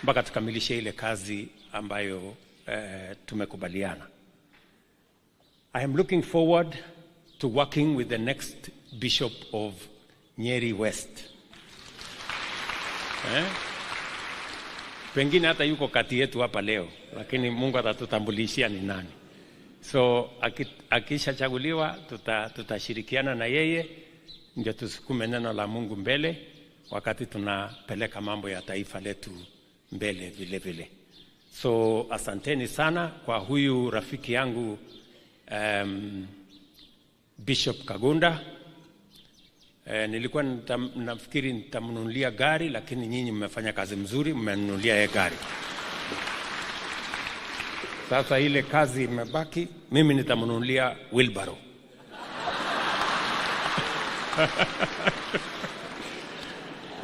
mpaka tukamilishe ile kazi ambayo tumekubaliana. I am looking forward to working with the next Bishop of Nyeri West. Pengine hata yuko kati yetu hapa leo, lakini Mungu atatutambulishia ni nani. So akishachaguliwa tutashirikiana na yeye ndio tusukume neno la Mungu mbele wakati tunapeleka mambo ya taifa letu mbele vile vile. So asanteni sana kwa huyu rafiki yangu Bishop Kagunda. Nilikuwa nafikiri nitamnunulia gari, lakini nyinyi mmefanya kazi mzuri, mmenunulia yeye gari. Sasa ile kazi imebaki, mimi nitamnunulia Wheelbarrow.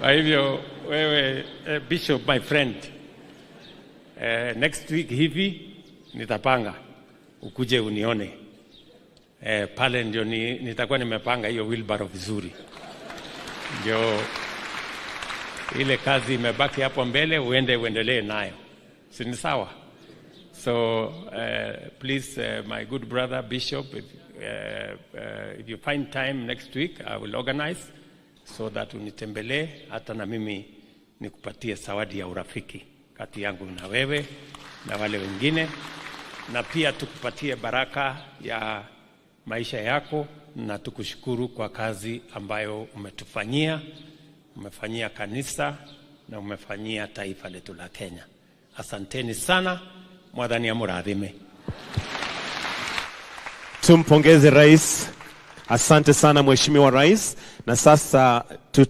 Kwa hivyo wewe Bishop, my friend, next week hivi nitapanga ukuje unione. Pale ndio nitakuwa nimepanga hiyo Wheelbarrow vizuri. Ndio ile kazi imebaki hapo mbele uendelee nayo. Si ni sawa? So please, my good brother Bishop, if you find time next week, I will organize so that unitembelee hata na mimi nikupatie zawadi ya urafiki kati yangu na wewe na wale wengine, na pia tukupatie baraka ya maisha yako, na tukushukuru kwa kazi ambayo umefanyia kanisa na umefanyia taifa letu la Kenya. Asanteni sana. Mwadhani ya muradhime. Tumpongeze rais. Asante sana Mheshimiwa Rais. Na sasa